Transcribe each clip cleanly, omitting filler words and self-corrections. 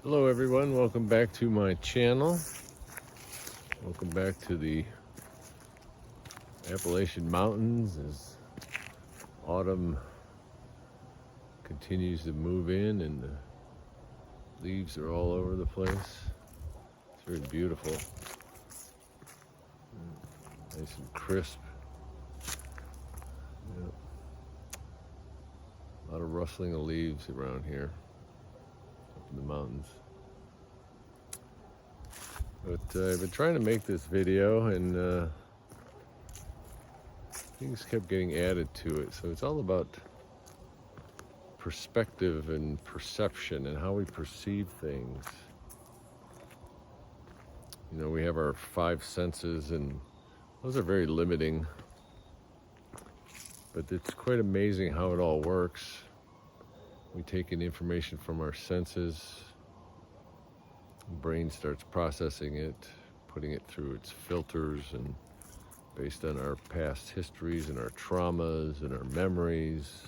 Hello everyone, welcome back to my channel. Welcome back to the Appalachian Mountains as autumn continues to move in and the leaves are all over the place. It's very beautiful. Nice and crisp. Yep. A lot of rustling of leaves around here up in the mountains. But I've been trying to make this video and things kept getting added to it. So it's all about perspective and perception and how we perceive things. You know, we have our five senses and those are very limiting. But it's quite amazing how it all works. We take in information from our senses. The brain starts processing it, putting it through its filters, and based on our past histories and our traumas and our memories.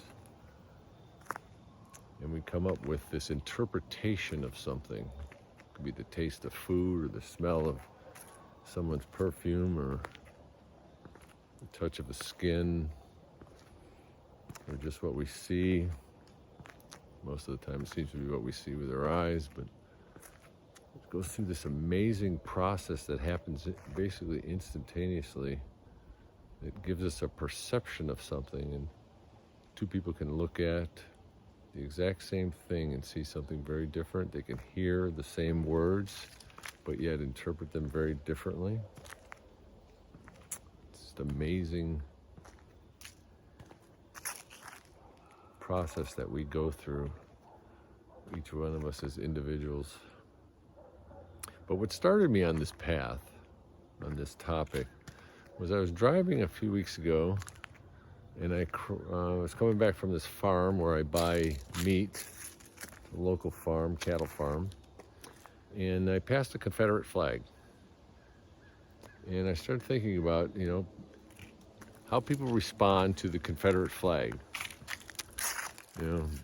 And we come up with this interpretation of something. It could be the taste of food or the smell of someone's perfume or the touch of the skin or just what we see. Most of the time it seems to be what we see with our eyes, but it goes through this amazing process that happens basically instantaneously. It gives us a perception of something, and two people can look at the exact same thing and see something very different. They can hear the same words, but yet interpret them very differently. It's just amazing process that we go through, each one of us as individuals. But what started me on this path, on this topic, was I was driving a few weeks ago and I was coming back from this farm where I buy meat, a local farm, cattle farm, and I passed a Confederate flag. And I started thinking about, how people respond to the Confederate flag.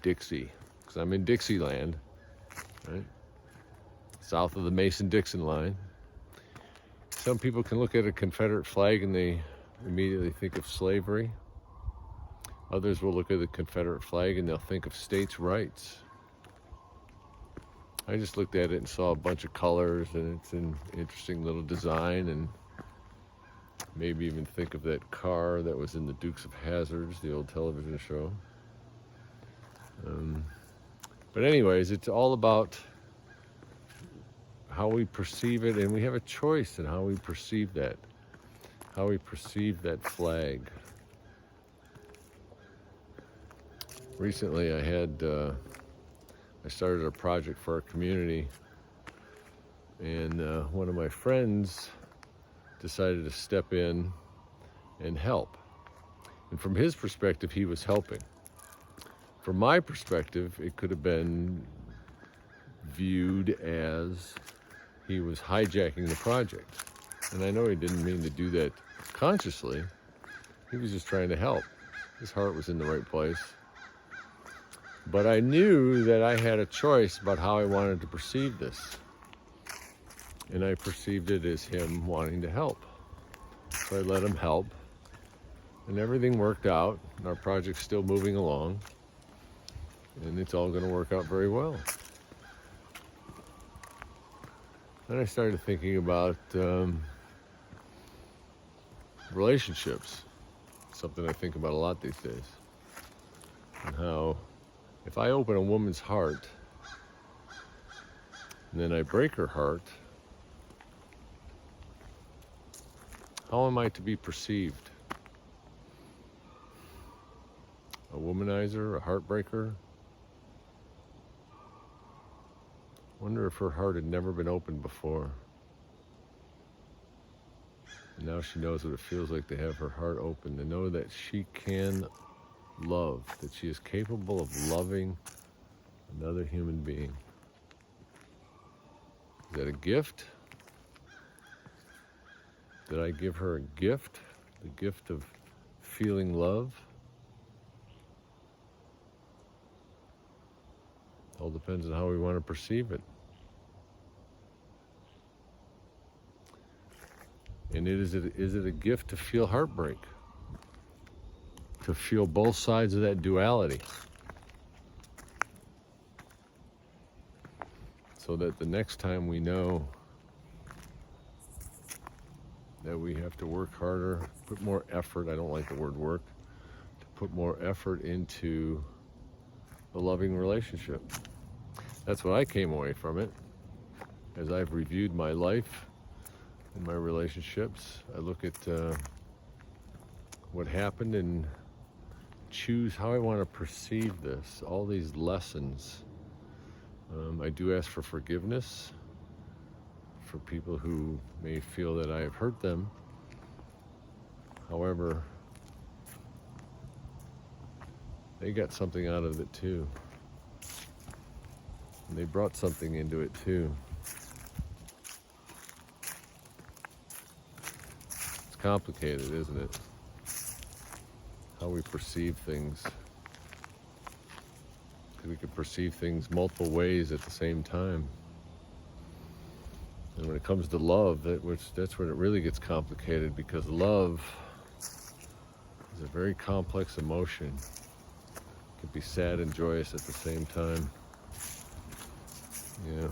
Dixie, because I'm in Dixieland, right? South of the Mason-Dixon line. Some people can look at a Confederate flag and they immediately think of slavery. Others will look at the Confederate flag and they'll think of states' rights. I just looked at it and saw a bunch of colors and it's an interesting little design, and maybe even think of that car that was in the Dukes of Hazzards, the old television show. But anyways, it's all about how we perceive it, and we have a choice in how we perceive that, flag. Recently I started a project for our community, and one of my friends decided to step in and help. And from his perspective, he was helping. From my perspective, it could have been viewed as he was hijacking the project. And I know he didn't mean to do that consciously. He was just trying to help. His heart was in the right place. But I knew that I had a choice about how I wanted to perceive this. And I perceived it as him wanting to help. So I let him help. And everything worked out. And our project's still moving along. And it's all going to work out very well. Then I started thinking about relationships, something I think about a lot these days, and how if I open a woman's heart and then I break her heart, how am I to be perceived? A womanizer, a heartbreaker? Wonder if her heart had never been opened before. And now she knows what it feels like to have her heart open, to know that she can love, that she is capable of loving another human being. Is that a gift? Did I give her a gift? The gift of feeling love? All depends on how we want to perceive it. And is it a gift to feel heartbreak? To feel both sides of that duality? So that the next time we know that we have to work harder, put more effort, I don't like the word work, to put more effort into a loving relationship. That's what I came away from it. As I've reviewed my life and my relationships, I look at what happened and choose how I want to perceive this, all these lessons. I do ask for forgiveness for people who may feel that I have hurt them. However, they got something out of it too. And they brought something into it too. It's complicated, isn't it? How we perceive things. Because we can perceive things multiple ways at the same time. And when it comes to love, that's when it really gets complicated, because love is a very complex emotion. It can be sad and joyous at the same time. Yeah.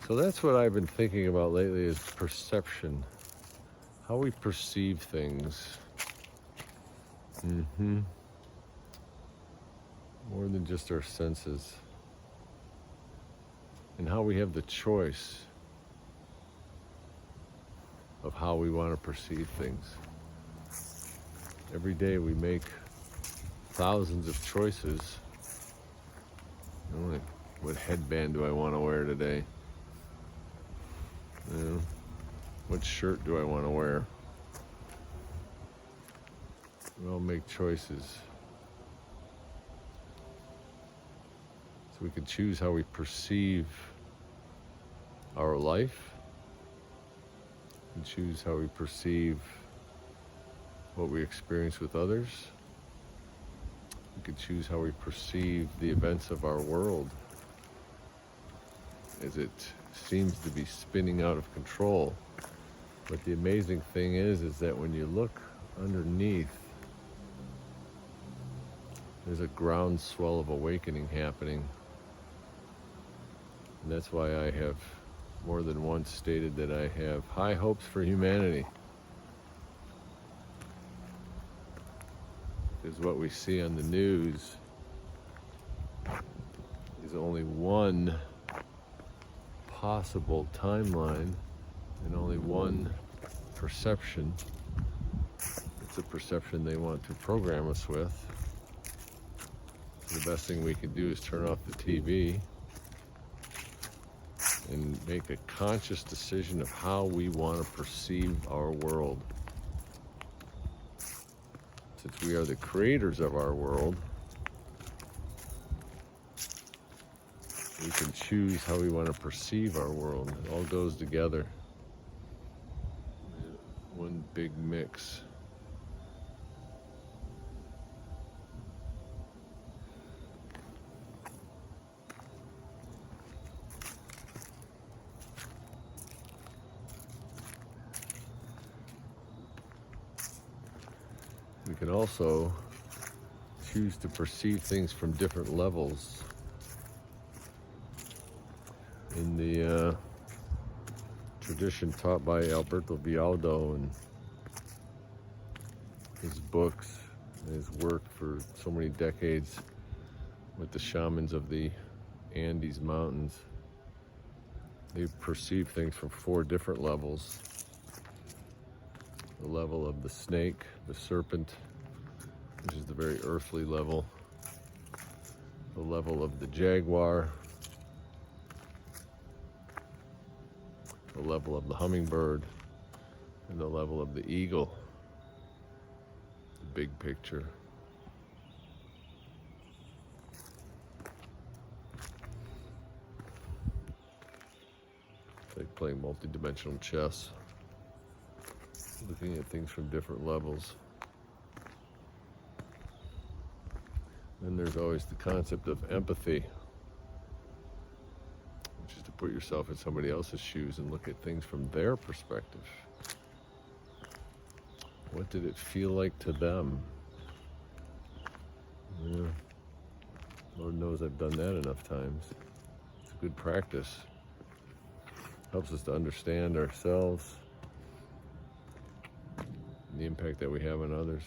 So that's what I've been thinking about lately, is perception. How we perceive things. More than just our senses. And how we have the choice of how we want to perceive things. Every day we make thousands of choices. You know, like, what headband do I want to wear today? You know, what shirt do I want to wear? We all make choices. So we can choose how we perceive our life, and choose how we perceive what we experience with others. We can choose how we perceive the events of our world as it seems to be spinning out of control. But the amazing thing is that when you look underneath, there's a groundswell of awakening happening. And that's why I have more than once stated that I have high hopes for humanity. Because what we see on the news is only one possible timeline and only one perception. It's a perception they want to program us with. So the best thing we can do is turn off the TV and make a conscious decision of how we want to perceive our world. Since we are the creators of our world, we can choose how we want to perceive our world. It all goes together. One big mix. We can also choose to perceive things from different levels. In the tradition taught by Alberto Villoldo and his books and his work for so many decades with the shamans of the Andes Mountains, they perceive things from 4 different levels. The level of the snake, the serpent, which is the very earthly level. The level of the jaguar. The level of the hummingbird. And the level of the eagle. The big picture. It's like playing multi-dimensional chess. Looking at things from different levels. Then there's always the concept of empathy, which is the Put yourself in somebody else's shoes and look at things from their perspective. What did it feel like to them? Yeah. Lord knows I've done that enough times. It's a good practice. Helps us to understand ourselves and the impact that we have on others.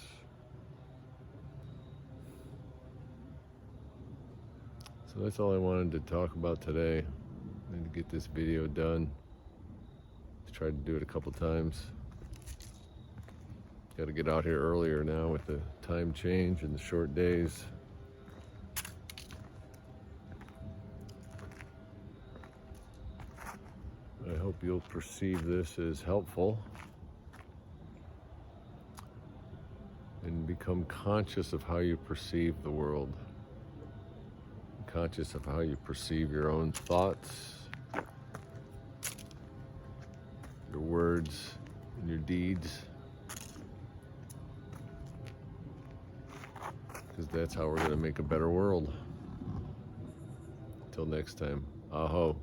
So that's all I wanted to talk about today. I need to get this video done. I tried to do it a couple times. Got to get out here earlier now with the time change and the short days. I hope you'll perceive this as helpful and become conscious of how you perceive the world. Conscious of how you perceive your own thoughts, your words, and your deeds. Because that's how we're going to make a better world. Until next time, aho.